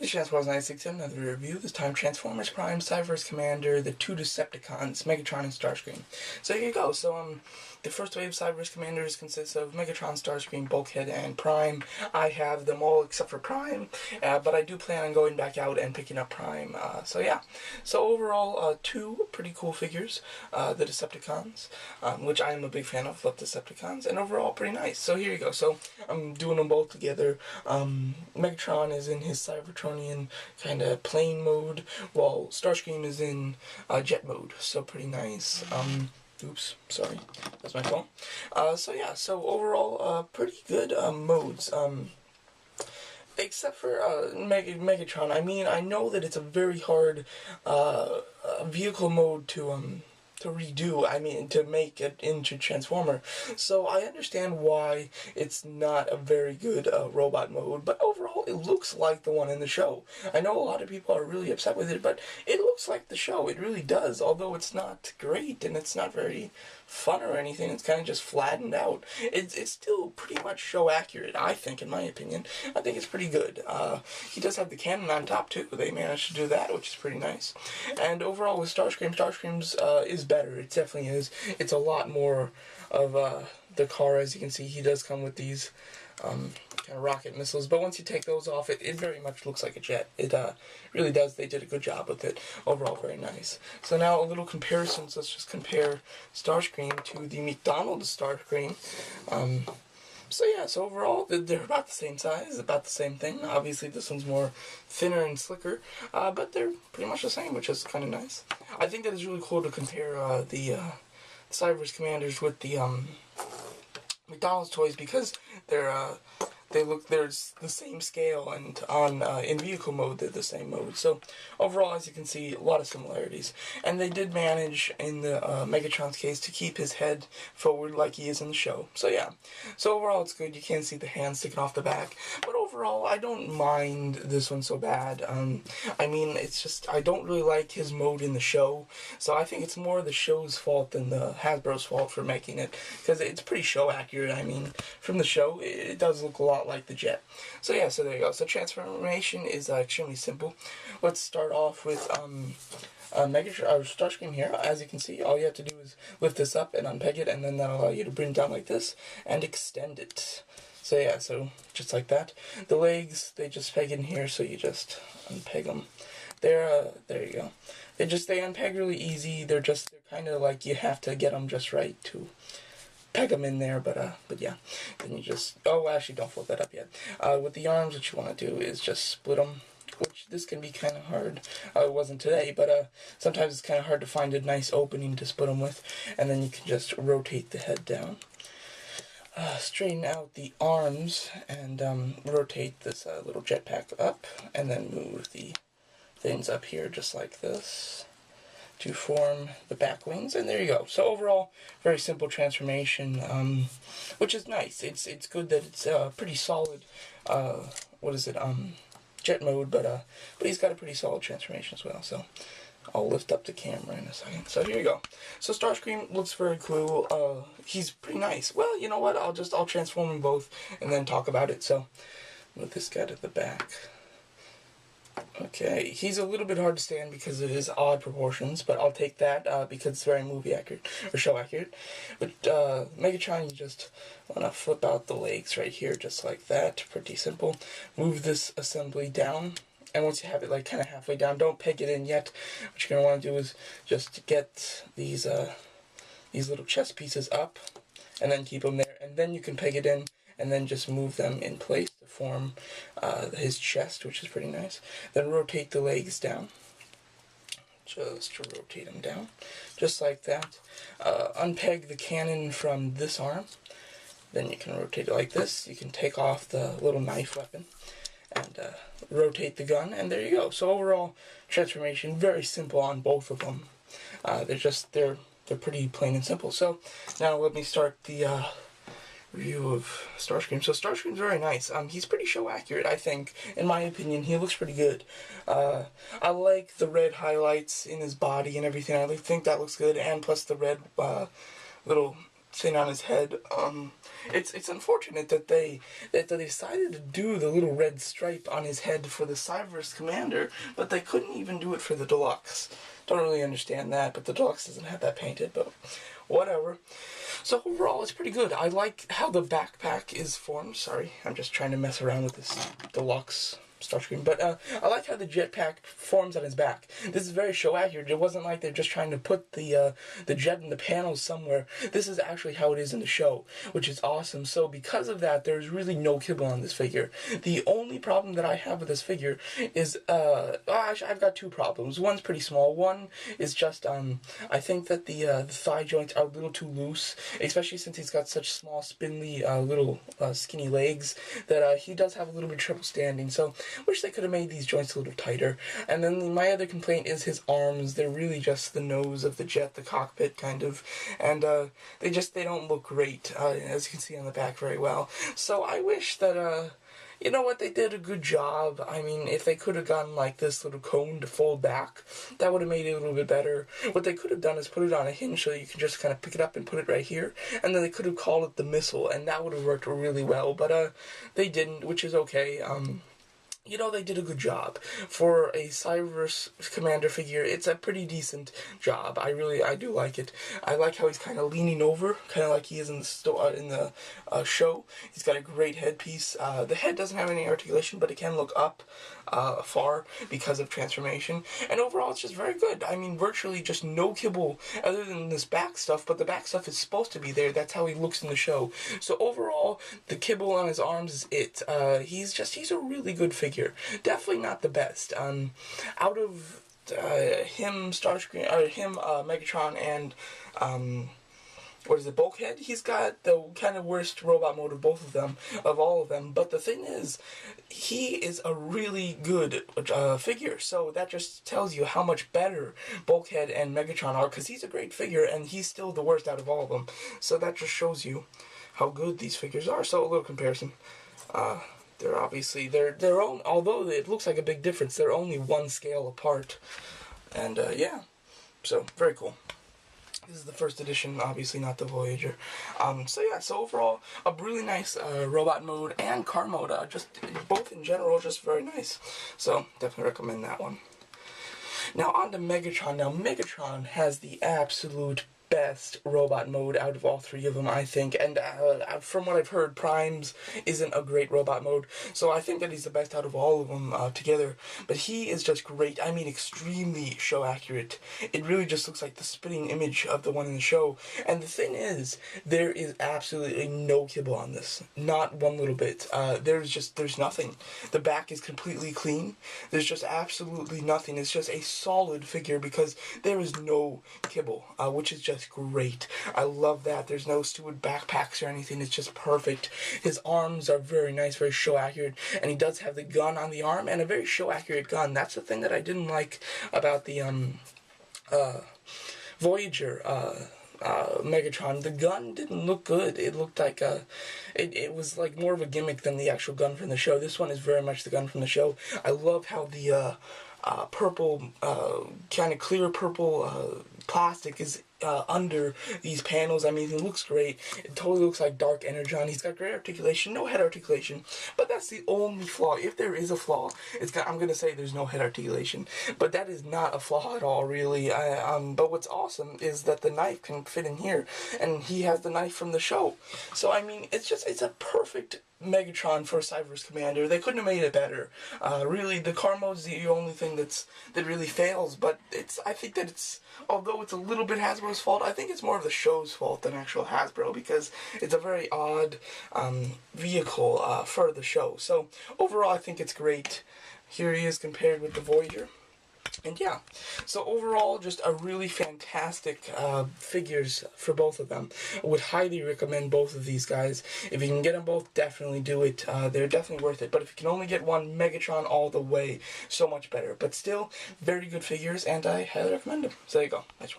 This Transformers 967, another review, this time Transformers Prime, Cyberverse Commander, the two Decepticons, Megatron and Starscream. So here you go. So, the first wave of Cyberverse Commanders consists of Megatron, Starscream, Bulkhead, and Prime. I have them all except for Prime, but I do plan on going back out and picking up Prime. So yeah. So overall, two pretty cool figures, the Decepticons, which I am a big fan of, love Decepticons, and overall pretty nice. So here you go. So I'm doing them both together. Megatron is in his Cybertronian kind of plane mode, while Starscream is in jet mode. So pretty nice. Oops, sorry, that's my phone. So yeah, so overall, pretty good modes. Except for Megatron. I mean, I know that it's a very hard vehicle mode to redo, I mean, to make it into Transformer. So I understand why it's not a very good robot mode, but overall it looks like the one in the show. I know a lot of people are really upset with it, but it looks like the show. It really does, although it's not great and it's not very fun or anything. It's kind of just flattened out. It's still pretty much show accurate, I think, in my opinion. I think it's pretty good. He does have the cannon on top too. They managed to do that, which is pretty nice. And overall with Starscream's is better. It definitely is. It's a lot more of the car. As you can see, he does come with these kind of rocket missiles, but once you take those off, it very much looks like a jet. It really does. They did a good job with it. Overall, very nice. So now a little comparison. So let's just compare Starscream to the McDonald's Starscream. So yeah, so overall, they're about the same size, about the same thing. Obviously, this one's more thinner and slicker, but they're pretty much the same, which is kind of nice. I think that it's really cool to compare the Cyberverse Commanders with the McDonald's toys, because they're there's the same scale, and on in vehicle mode they're the same mode. So overall, as you can see, a lot of similarities, and they did manage in the Megatron's case to keep his head forward like he is in the show. So yeah, so overall it's good. You can't see the hand sticking off the back, but overall I don't mind this one so bad. I mean, it's just I don't really like his mode in the show, so I think it's more the show's fault than the Hasbro's fault for making it, because it's pretty show accurate. I mean, from the show it does look a lot like the jet. So yeah, so there you go. So transformation is extremely simple. Let's start off with Starscream here. As you can see, all you have to do is lift this up and unpeg it, and then that'll allow you to bring it down like this and extend it. So yeah, so just like that. The legs, they just peg in here, so you just unpeg them. There you go. They unpeg really easy. They're kind of like you have to get them just right to peg them in there, but yeah, then you just, oh, actually, don't flip that up yet. With the arms, what you want to do is just split them, which this can be kind of hard. It wasn't today, but sometimes it's kind of hard to find a nice opening to split them with, and then you can just rotate the head down. Straighten out the arms, and rotate this little jetpack up, and then move the things up here just like this to form the back wings, and there you go. So overall, very simple transformation, which is nice. It's good that it's pretty solid. Jet mode, but he's got a pretty solid transformation as well. So I'll lift up the camera in a second. So here you go. So Starscream looks very cool. He's pretty nice. Well, you know what? I'll transform them both and then talk about it. So move this guy to the back. Okay, he's a little bit hard to stand because of his odd proportions, but I'll take that because it's very movie accurate, or show accurate. But Megatron, you just want to flip out the legs right here, just like that. Pretty simple. Move this assembly down, and once you have it like kind of halfway down, don't peg it in yet. What you're going to want to do is just get these little chest pieces up, and then keep them there, and then you can peg it in, and then just move them in place to form his chest, which is pretty nice. Then rotate the legs down, just to rotate them down, just like that. Unpeg the cannon from this arm, then you can rotate it like this. You can take off the little knife weapon, and rotate the gun, and there you go. So overall, transformation, very simple on both of them. They're pretty plain and simple. So now let me start the review of Starscream. So Starscream's very nice. He's pretty show accurate, I think. In my opinion, he looks pretty good. I like the red highlights in his body and everything. I think that looks good, and plus the red little thing on his head. It's unfortunate that they decided to do the little red stripe on his head for the Cyberverse Commander, but they couldn't even do it for the Deluxe. Don't really understand that, but the Deluxe doesn't have that painted, but whatever. So overall, it's pretty good. I like how the backpack is formed. Sorry, I'm just trying to mess around with this Deluxe Starscream, but I like how the jetpack forms on his back. This is very show accurate. It wasn't like they're just trying to put the jet in the panels somewhere. This is actually how it is in the show, which is awesome. So because of that, there's really no kibble on this figure. The only problem that I have with this figure is, actually, I've got two problems. One's pretty small. One is just, I think that the thigh joints are a little too loose, especially since he's got such small, spindly, little skinny legs, that he does have a little bit of triple standing. So wish they could have made these joints a little tighter. And then my other complaint is his arms. They're really just the nose of the jet, the cockpit, kind of. And they don't look great, as you can see on the back very well. So I wish that, you know what, they did a good job. I mean, if they could have gotten, like, this little cone to fold back, that would have made it a little bit better. What they could have done is put it on a hinge so you can just kind of pick it up and put it right here. And then they could have called it the missile, and that would have worked really well. But they didn't, which is okay. You know, they did a good job. For a Cyberverse Commander figure, it's a pretty decent job. I do like it. I like how he's kind of leaning over, kind of like he is in the show. He's got a great headpiece. The head doesn't have any articulation, but it can look up far because of transformation. And overall, it's just very good. I mean, virtually just no kibble other than this back stuff, but the back stuff is supposed to be there. That's how he looks in the show. So overall, the kibble on his arms is it. He's a really good figure. Definitely not the best. Out of him, Megatron, and Bulkhead, he's got the kind of worst robot mode of both of them, of all of them. But the thing is, he is a really good figure, so that just tells you how much better Bulkhead and Megatron are, because he's a great figure, and he's still the worst out of all of them. So that just shows you how good these figures are. So a little comparison. They're obviously, their own, although it looks like a big difference, they're only one scale apart. And, yeah. So, very cool. This is the first edition, obviously not the Voyager. So yeah, so overall, a really nice robot mode and car mode. Just, both in general, just very nice. So, definitely recommend that one. Now, on to Megatron. Now, Megatron has the absolute best robot mode out of all three of them, I think, and from what I've heard, Prime's isn't a great robot mode, so I think that he's the best out of all of them together, but he is just great. I mean, extremely show accurate. It really just looks like the spitting image of the one in the show, and the thing is, there is absolutely no kibble on this, not one little bit. There's nothing. The back is completely clean. There's just absolutely nothing. It's just a solid figure because there is no kibble, which is just great. I love that. There's no stupid backpacks or anything. It's just perfect. His arms are very nice, very show accurate, and he does have the gun on the arm and a very show accurate gun. That's the thing that I didn't like about the Voyager Megatron. The gun didn't look good. It looked like it was like more of a gimmick than the actual gun from the show. This one is very much the gun from the show. I love how the purple, kind of clear purple plastic is under these panels. I mean, it looks great. It totally looks like Dark Energon. He's got great articulation, no head articulation, but that's the only flaw. If there is a flaw, I'm gonna say there's no head articulation, but that is not a flaw at all, really. But what's awesome is that the knife can fit in here, and he has the knife from the show. So I mean, it's a perfect Megatron for a Cyberverse Commander. They couldn't have made it better. Really, the car mode is the only thing that really fails, but I think that although it's a little bit Hasbro's fault, I think it's more of the show's fault than actual Hasbro, because it's a very odd vehicle for the show. So overall, I think it's great. Here he is compared with the Voyager. And yeah, so overall, just a really fantastic figures for both of them. I would highly recommend both of these guys. If you can get them both, definitely do it. They're definitely worth it. But if you can only get one, Megatron all the way, so much better. But still, very good figures, and I highly recommend them. So there you go. That's